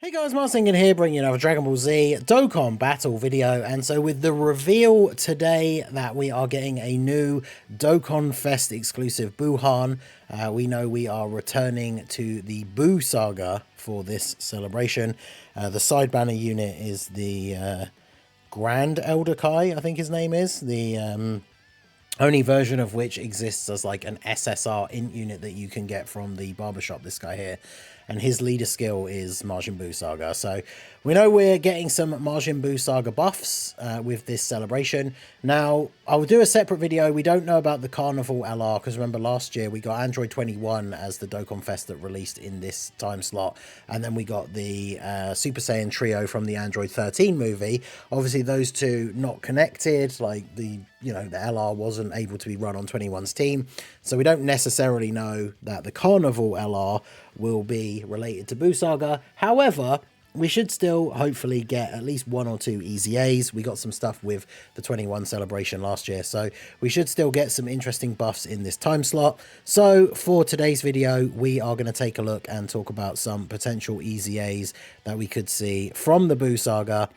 Hey guys, Martin here, bringing you another Dragon Ball Z Dokkan battle video. And so with the reveal today that we are getting a new Dokkan Fest exclusive BUUHAN, we know we are returning to the BUU Saga for this celebration. The side banner unit is the Grand Elder Kai, I think his name is. The only version of which exists as like an SSR int unit that you can get from the barbershop, this guy here. And his leader skill is Majin Buu Saga. So we know we're getting some Majin Buu Saga buffs with this celebration. Now, I will do a separate video. We don't know about the Carnival LR, because remember last year we got Android 21 as the Dokkan Fest that released in this time slot. And then we got the Super Saiyan Trio from the Android 13 movie. Obviously, those two not connected, like the LR wasn't able to be run on 21's team. So we don't necessarily know that the Carnival LR will be related to BUU Saga. However, we should still hopefully get at least one or two EZAs. We got some stuff with the 21 celebration last year, so we should still get some interesting buffs in this time slot. So for today's video, we are going to take a look and talk about some potential EZAs that we could see from the BUU Saga.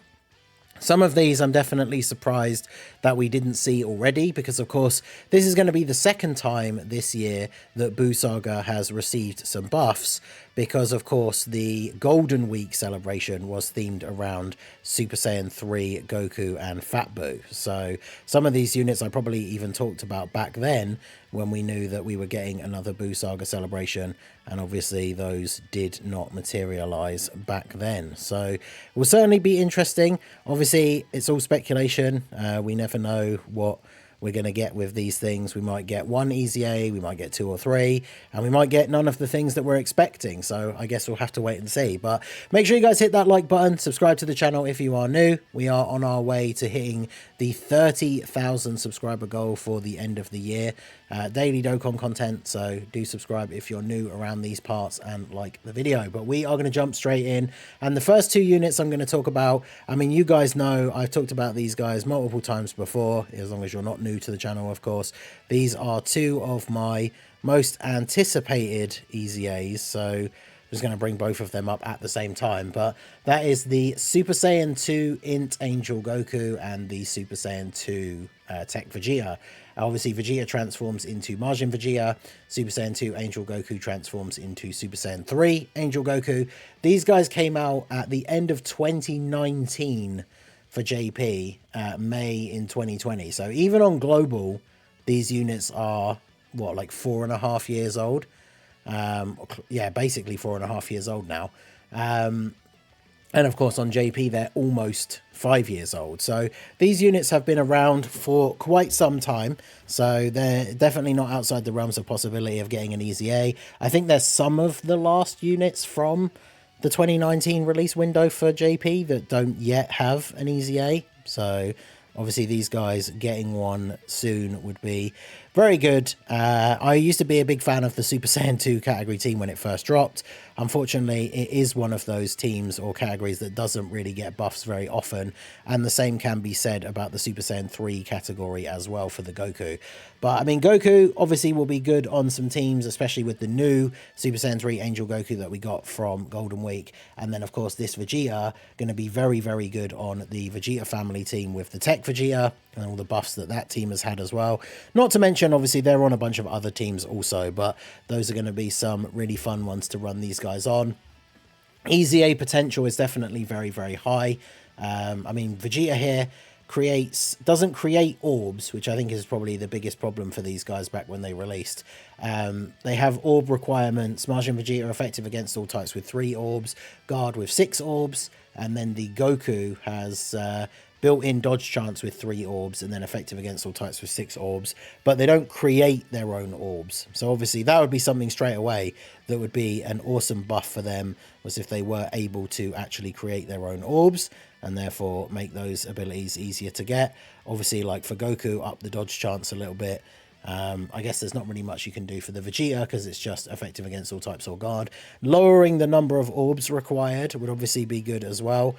Some of these I'm definitely surprised that we didn't see already, because of course this is going to be the second time this year that BUU Saga has received some buffs, because of course the Golden Week celebration was themed around Super Saiyan 3, Goku and Fat Buu. So some of these units I probably even talked about back then when we knew that we were getting another BUU Saga celebration, and obviously those did not materialize back then. So it will certainly be interesting. Obviously it's all speculation. We never know what we're going to get with these things. We might get one EZA, we might get two or three, and we might get none of the things that we're expecting. So I guess we'll have to wait and see. But make sure you guys hit that like button, subscribe to the channel if you are new. We are on our way to hitting the 30,000 subscriber goal for the end of the year. Daily Dokkan content, so do subscribe if you're new around these parts and like the video. But we are going to jump straight in, and the first two units I'm going to talk about, I mean, you guys know I've talked about these guys multiple times before, as long as you're not new to the channel, of course. These are two of my most anticipated EZAs, so I'm just going to bring both of them up at the same time. But that is the Super Saiyan 2 Int Angel Goku and the Super Saiyan 2 Tech Vegeta. Obviously, Vegeta transforms into Majin Vegeta. Super Saiyan 2 Angel Goku transforms into Super Saiyan 3 Angel Goku. These guys came out at the end of 2019 for JP, May in 2020. So even on global, these units are, what, like 4.5 years old? Yeah, basically 4.5 years old now. And of course on JP they're almost 5 years old. So these units have been around for quite some time, so they're definitely not outside the realms of possibility of getting an EZA. I think there's some of the last units from the 2019 release window for JP that don't yet have an EZA, so obviously these guys getting one soon would be very good. I used to be a big fan of the Super Saiyan 2 category team when it first dropped. Unfortunately, it is one of those teams or categories that doesn't really get buffs very often, and the same can be said about the Super Saiyan 3 category as well for the Goku. But I mean, Goku obviously will be good on some teams, especially with the new Super Saiyan 3 Angel Goku that we got from Golden Week. And then of course this Vegeta going to be very, very good on the Vegeta family team with the Tech Vegeta and all the buffs that that team has had as well. Not to mention, obviously, they're on a bunch of other teams also, but those are going to be some really fun ones to run these guys on. EZA potential is definitely very, very high. I mean, Vegeta here doesn't create orbs, which I think is probably the biggest problem for these guys back when they released. They have orb requirements. Majin Vegeta are effective against all types with 3 orbs, Guard with 6 orbs, and then the Goku has built-in dodge chance with 3 orbs, and then effective against all types with 6 orbs, but they don't create their own orbs. So obviously that would be something straight away that would be an awesome buff for them, was if they were able to actually create their own orbs and therefore make those abilities easier to get. Obviously, like for Goku, up the dodge chance a little bit. I guess there's not really much you can do for the Vegeta because it's just effective against all types or guard. Lowering the number of orbs required would obviously be good as well.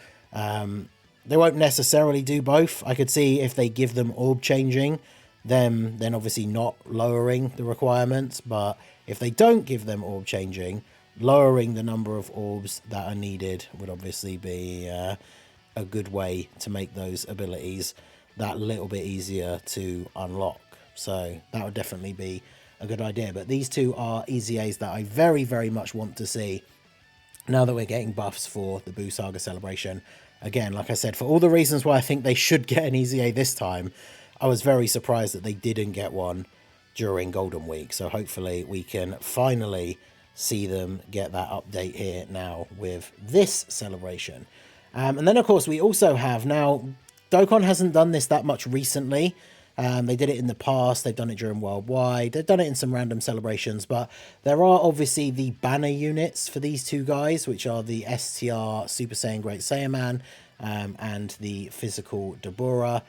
They won't necessarily do both. I could see if they give them orb changing, then obviously not lowering the requirements. But if they don't give them orb changing, lowering the number of orbs that are needed would obviously be a good way to make those abilities that little bit easier to unlock. So that would definitely be a good idea. But these two are EZAs that I very, very much want to see now that we're getting buffs for the BUU Saga celebration. Again, like I said, for all the reasons why I think they should get an EZA this time, I was very surprised that they didn't get one during Golden Week. So hopefully we can finally see them get that update here now with this celebration. And then, of course, we also have now, Dokkan hasn't done this that much recently. They did it in the past. They've done it during Worldwide. They've done it in some random celebrations. But there are obviously the banner units for these two guys, which are the STR Super Saiyan Great Saiyaman and the Physical Dabura.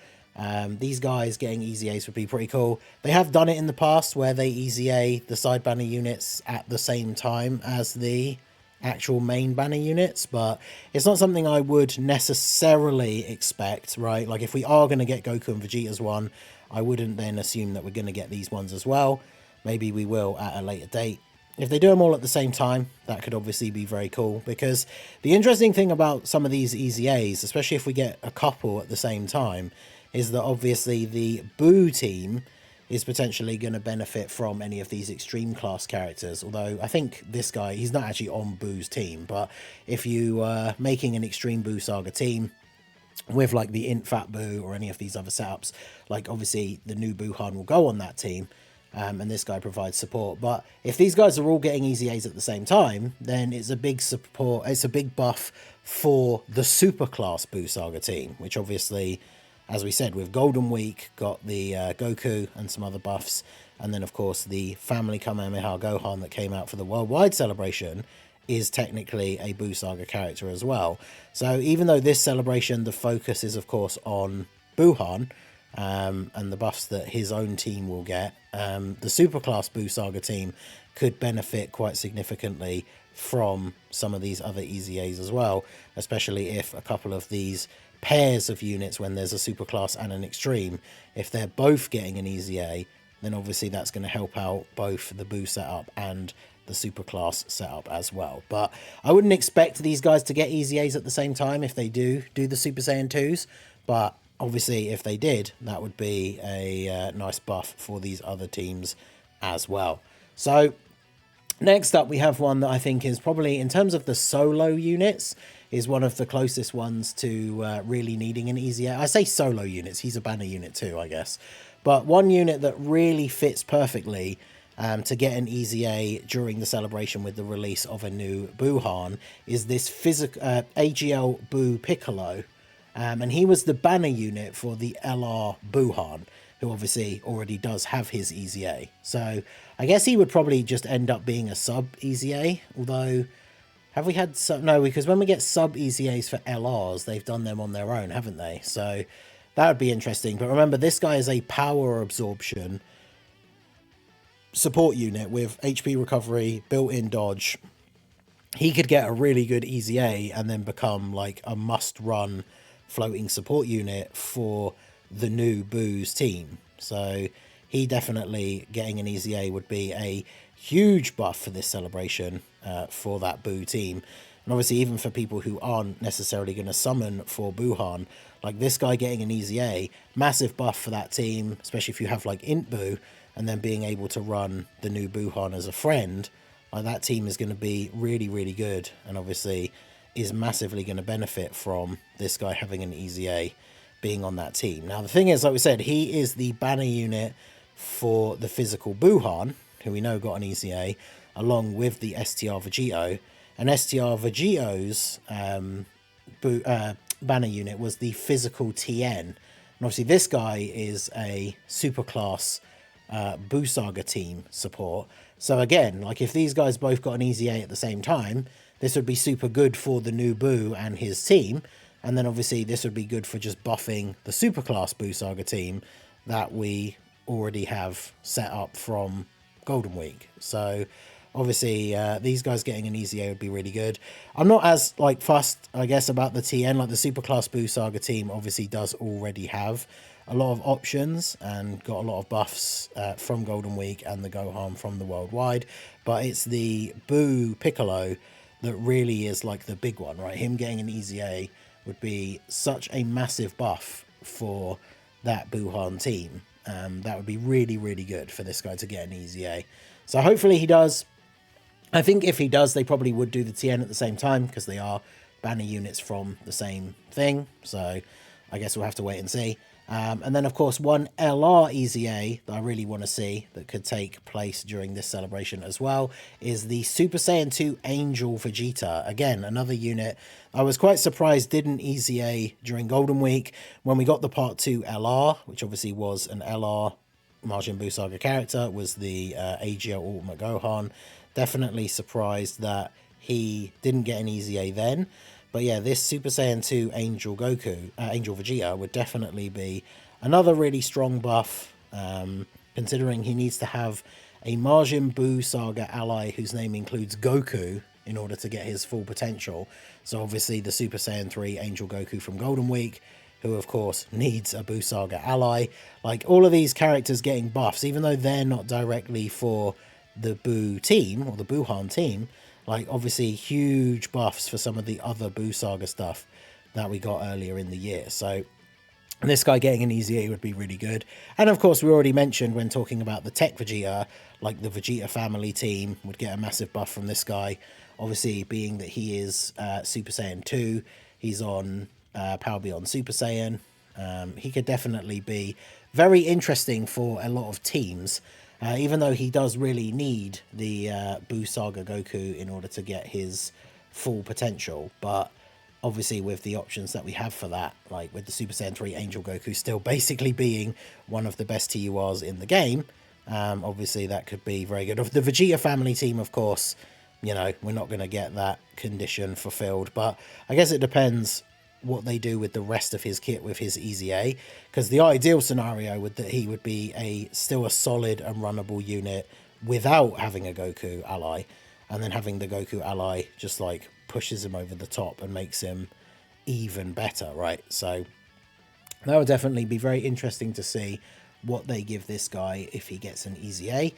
These guys getting EZAs would be pretty cool. They have done it in the past where they EZA the side banner units at the same time as the actual main banner units, but it's not something I would necessarily expect, right? Like if we are going to get Goku and Vegeta's one, I wouldn't then assume that we're going to get these ones as well. Maybe we will at a later date. If they do them all at the same time, that could obviously be very cool, because the interesting thing about some of these EZAs, especially if we get a couple at the same time, is that obviously the BUU team is potentially going to benefit from any of these extreme class characters. Although I think this guy, he's not actually on BUU's team, but if you are making an extreme BUU Saga team with like the Int Fat BUU or any of these other setups, like obviously the new BUUHAN will go on that team, and this guy provides support. But if these guys are all getting EZAs at the same time, then it's a big support, it's a big buff for the super class BUU Saga team, which obviously, as we said, with Golden Week, got the Goku and some other buffs. And then, of course, the Family Kamehameha Gohan that came out for the Worldwide celebration is technically a BUU Saga character as well. So even though this celebration, the focus is, of course, on BUUHAN and the buffs that his own team will get, the Superclass BUU Saga team could benefit quite significantly from some of these other EZAs as well, especially if a couple of these pairs of units, when there's a superclass and an extreme, if they're both getting an EZA, then obviously that's going to help out both the BUU setup and the superclass setup as well. But I wouldn't expect these guys to get EZAs at the same time if they do the Super Saiyan 2s, but obviously if they did, that would be a nice buff for these other teams as well. So next up, we have one that I think is probably, in terms of the solo units, is one of the closest ones to really needing an EZA. I say solo units, he's a banner unit too, I guess. But one unit that really fits perfectly to get an EZA during the celebration with the release of a new BUUHAN is this AGL BUU Piccolo. And he was the banner unit for the LR BUUHAN, who obviously already does have his EZA. So I guess he would probably just end up being a sub EZA, although have we had sub? No, because when we get sub EZAs for LRs, they've done them on their own, haven't they? So that would be interesting. But remember, this guy is a power absorption support unit with HP recovery, built-in dodge. He could get a really good EZA and then become like a must-run floating support unit for the new BUU's team. So he definitely getting an EZA would be a huge buff for this celebration for that BUU team. And obviously even for people who aren't necessarily going to summon for BUUHAN, like this guy getting an EZA, massive buff for that team, especially if you have like Int BUU and then being able to run the new BUUHAN as a friend. Like that team is going to be really, really good, and obviously is massively going to benefit from this guy having an EZA being on that team. Now the thing is, like we said, he is the banner unit for the physical BUUHAN, who we know got an EZA, along with the STR Vegeta. And STR Vegeta's banner unit was the physical Tien. And obviously this guy is a superclass BUU Saga team support. So again, like if these guys both got an EZA at the same time, this would be super good for the new BUU and his team. And then obviously this would be good for just buffing the superclass BUU Saga team that we already have set up from Golden Week. So obviously these guys getting an EZA would be really good. I'm not as like fussed, I guess, about the TN. Like the superclass BUU Saga team obviously does already have a lot of options and got a lot of buffs from Golden Week and the Gohan from the Worldwide. But it's the Buu Piccolo that really is like the big one, right? Him getting an EZA would be such a massive buff for that BUUHAN team. That would be really, really good for this guy to get an EZA. So hopefully he does. I think if he does, they probably would do the Tien at the same time because they are banner units from the same thing. So I guess we'll have to wait and see. And then, of course, one LR EZA that I really want to see that could take place during this celebration as well is the Super Saiyan 2 Angel Vegeta. Again, another unit I was quite surprised didn't EZA during Golden Week when we got the Part 2 LR, which obviously was an LR Majin Buu Saga character, was the AGL Ultimate Gohan. Definitely surprised that he didn't get an EZA then. But yeah, this Super Saiyan 2 Angel Vegeta would definitely be another really strong buff, considering he needs to have a Majin Buu Saga ally whose name includes Goku in order to get his full potential. So obviously the Super Saiyan 3 Angel Goku from Golden Week, who of course needs a Buu Saga ally. Like all of these characters getting buffs, even though they're not directly for the Buu team or the BUUHAN team, like obviously huge buffs for some of the other Buu Saga stuff that we got earlier in the year. So this guy getting an EZA would be really good. And of course, we already mentioned when talking about the Tech Vegeta, like the Vegeta family team would get a massive buff from this guy. Obviously, being that he is Super Saiyan 2, he's on Power Beyond Super Saiyan. He could definitely be very interesting for a lot of teams. Even though he does really need the Buu Saga Goku in order to get his full potential. But obviously with the options that we have for that, like with the Super Saiyan 3 Angel Goku still basically being one of the best TURs in the game, obviously that could be very good. Of the Vegeta family team, of course, you know, we're not going to get that condition fulfilled. But I guess it depends what they do with the rest of his kit with his EZA, because the ideal scenario would that he would be still a solid and runnable unit without having a Goku ally, and then having the Goku ally just like pushes him over the top and makes him even better, right? So that would definitely be very interesting to see what they give this guy if he gets an EZA.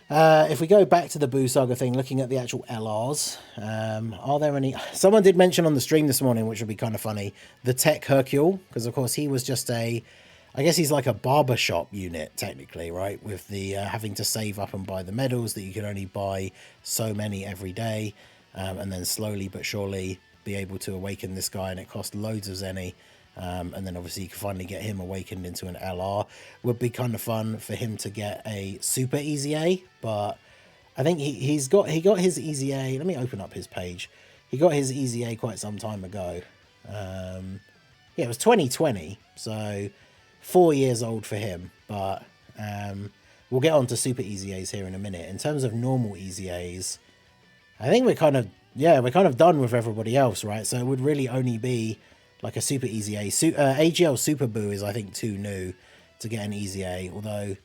If we go back to the Buu Saga thing, looking at the actual LRs, are there any... Someone did mention on the stream this morning, which would be kind of funny, the Tech Hercule, because of course he was just I guess he's like a barbershop unit, technically, right? With the having to save up and buy the medals that you can only buy so many every day, and then slowly but surely be able to awaken this guy, and it costs loads of Zenny. And then obviously you can finally get him awakened into an LR. Would be kind of fun for him to get a Super EZA, but I think he got his EZA. Let me open up his page. He got his EZA quite some time ago. Yeah, it was 2020, so 4 years old for him. But we'll get on to Super EZAs here in a minute. In terms of normal EZAs, I think we're kind of done with everybody else, right? So it would really only be like a Super EZA. AGL Super Buu is, I think, too new to get an EZA, although,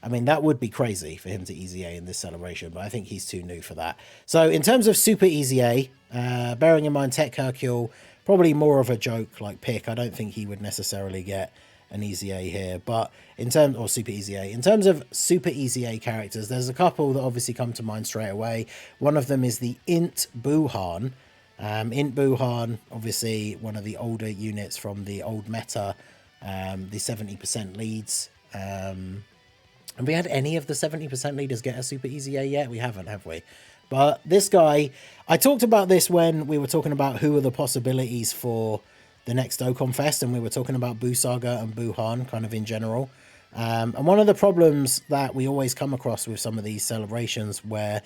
I mean, that would be crazy for him to EZA in this celebration, but I think he's too new for that. So in terms of Super EZA, bearing in mind Tech Hercule, probably more of a joke like pick. I don't think he would necessarily get an EZA here, but in terms of Super EZA, in terms of Super EZA characters, there's a couple that obviously come to mind straight away. One of them is the Int BUUHAN. Int BUUHAN, obviously one of the older units from the old meta, the 70% leads. Have we had any of the 70% leaders get a Super EZA yet? We haven't, have we? But this guy, I talked about this when we were talking about who are the possibilities for the next Dokkan Fest, and we were talking about BUU Saga and BUUHAN kind of in general. And one of the problems that we always come across with some of these celebrations where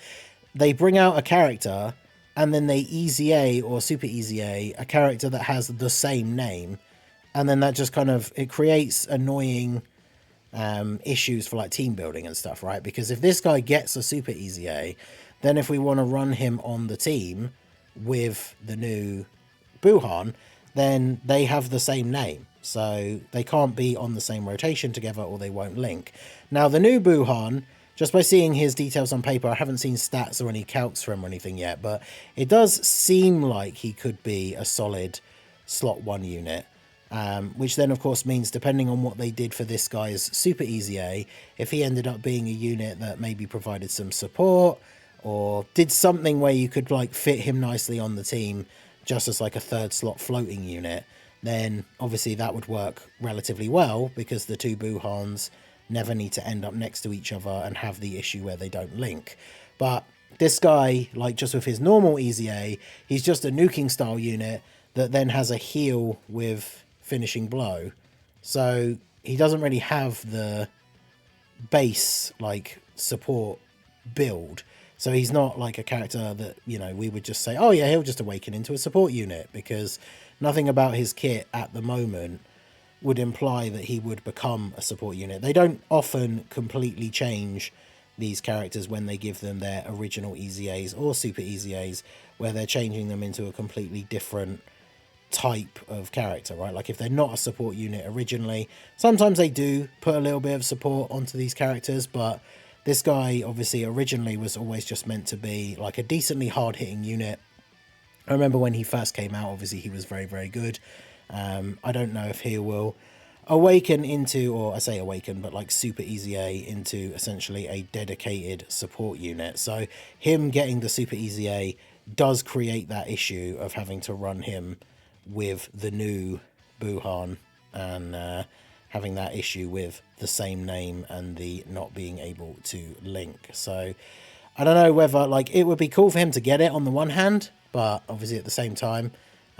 they bring out a character and then they EZA or Super EZA a character that has the same name, and then that just kind of, it creates annoying issues for like team building and stuff, right? Because if this guy gets a Super EZA, then if we want to run him on the team with the new BUUHAN, then they have the same name, so they can't be on the same rotation together or they won't link. Now the new BUUHAN, just by seeing his details on paper, I haven't seen stats or any calcs for him or anything yet, but it does seem like he could be a solid slot 1 unit. which then of course means depending on what they did for this guy's Super EZA, if he ended up being a unit that maybe provided some support or did something where you could like fit him nicely on the team just as like a third slot floating unit, then obviously that would work relatively well because the two BUUHANs never need to end up next to each other and have the issue where they don't link. But this guy, like just with his normal EZA, he's just a nuking style unit that then has a heal with finishing blow. So he doesn't really have the base like support build. So he's not like a character that, you know, we would just say, oh yeah, he'll just awaken into a support unit, because nothing about his kit at the moment would imply that he would become a support unit. They don't often completely change these characters when they give them their original EZAs or Super EZAs, where they're changing them into a completely different type of character, right? Like if they're not a support unit originally, sometimes they do put a little bit of support onto these characters, but this guy obviously originally was always just meant to be like a decently hard-hitting unit. I remember when he first came out, obviously he was very, very good. I don't know if he will awaken into, or I say awaken, but like Super EZA into essentially a dedicated support unit. So him getting the Super EZA does create that issue of having to run him with the new BUUHAN and having that issue with the same name and the not being able to link. So I don't know whether, like, it would be cool for him to get it on the one hand, but obviously at the same time,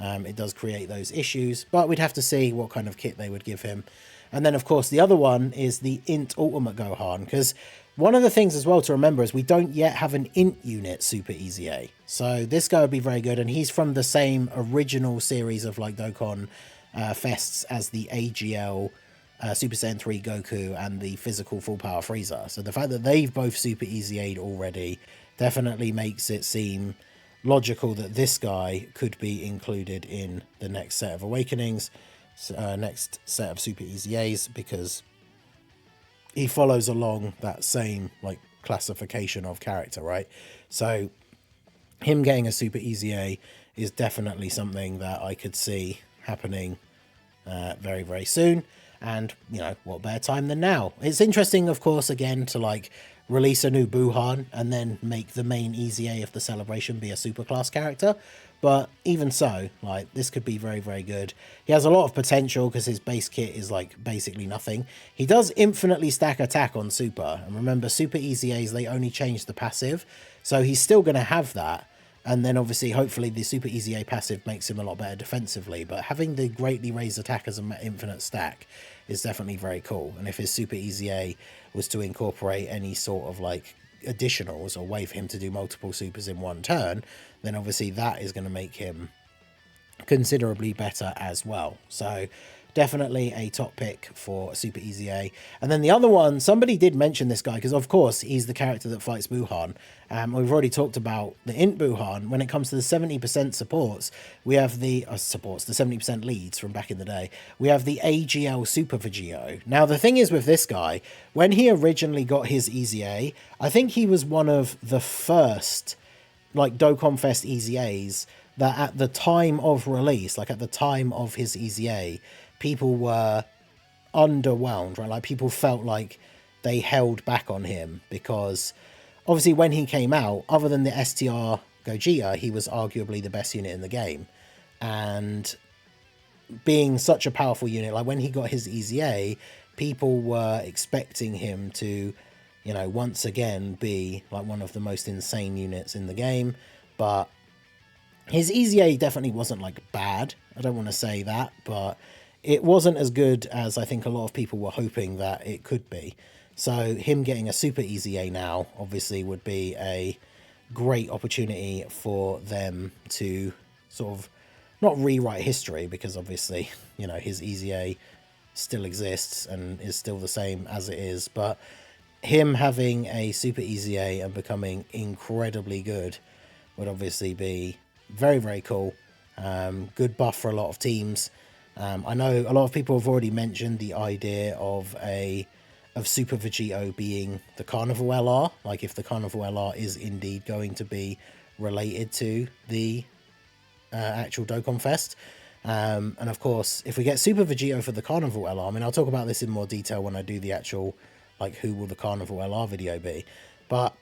it does create those issues. But we'd have to see what kind of kit they would give him. And then, of course, the other one is the Int Ultimate Gohan, because one of the things as well to remember is we don't yet have an Int unit Super EZA. So this guy would be very good, and he's from the same original series of like Dokkan fests as the AGL Super Saiyan 3 Goku and the physical full power Frieza. So the fact that they've both Super EZA'd already definitely makes it seem logical that this guy could be included in the next set of awakenings, next set of Super EZAs, because he follows along that same like classification of character, right? So him getting a Super EZA is definitely something that I could see happening very, very soon. And, you know, what better time than now? It's interesting, of course, again, to like release a new BUUHAN and then make the main EZA of the celebration be a superclass character. But even so, like, this could be very, very good. He has a lot of potential because his base kit is like basically nothing. He does infinitely stack attack on Super. And remember, Super EZAs, they only change the passive. So he's still going to have that. And then obviously, hopefully, the Super EZA passive makes him a lot better defensively. But having the greatly raised attack as an infinite stack is definitely very cool. And if his Super EZA was to incorporate any sort of like additionals or way for him to do multiple supers in one turn, then obviously that is going to make him considerably better as well. So definitely a top pick for Super EZA. And then the other one, somebody did mention this guy because of course he's the character that fights BUUHAN. We've already talked about the Int BUUHAN. When it comes to the 70% supports, we have the the 70% leads from back in the day. We have the AGL Super Vegeta. Now the thing is with this guy, when he originally got his EZA, I think he was one of the first like Dokkan Fest EZAs that at the time of release, like at the time of his EZA, people were underwhelmed, right? Like people felt like they held back on him because obviously when he came out, other than the STR Gogeta, he was arguably the best unit in the game. And being such a powerful unit, like when he got his EZA, people were expecting him to, you know, once again be like one of the most insane units in the game. But his EZA definitely wasn't like bad. I don't want to say that, but it wasn't as good as I think a lot of people were hoping that it could be. So him getting a Super EZA now obviously would be a great opportunity for them to sort of not rewrite history, because obviously, you know, his EZA still exists and is still the same as it is, but him having a Super EZA and becoming incredibly good would obviously be very, very cool. Good buff for a lot of teams. I know a lot of people have already mentioned the idea of Super Vegeta being the Carnival LR. Like if the Carnival LR is indeed going to be related to the actual Dokkan Fest. And of course, if we get Super Vegito for the Carnival LR, I mean, I'll talk about this in more detail when I do the actual, like, who will the Carnival LR video be. But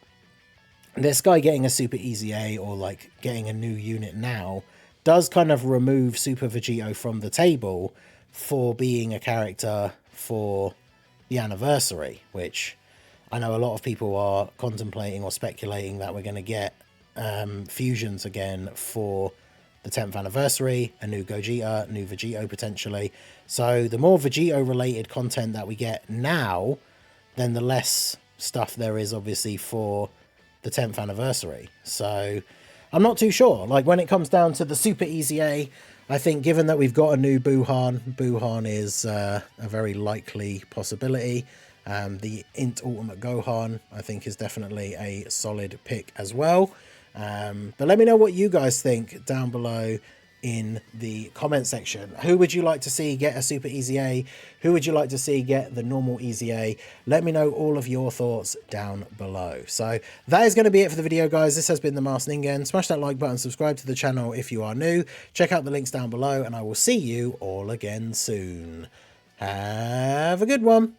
this guy getting a Super EZA or, like, getting a new unit now does kind of remove Super Vegito from the table for being a character for the anniversary, which I know a lot of people are contemplating or speculating that we're going to get fusions again for the 10th anniversary, a new Gogeta, new Vegito potentially. So the more Vegito related content that we get now, then the less stuff there is obviously for the 10th anniversary. So I'm not too sure. Like, when it comes down to the Super EZA, I think given that we've got a new BUUHAN is a very likely possibility. The Int Ultimate Gohan, I think, is definitely a solid pick as well. But let me know what you guys think down below in the comment section. Who would you like to see get a Super EZA? Who would you like to see get the normal EZA? Let me know all of your thoughts down below. So that is going to be it for the video, guys. This has been the Masked Ningen. Smash that like button, subscribe to the channel if you are new. Check out the links down below, and I will see you all again soon. Have a good one.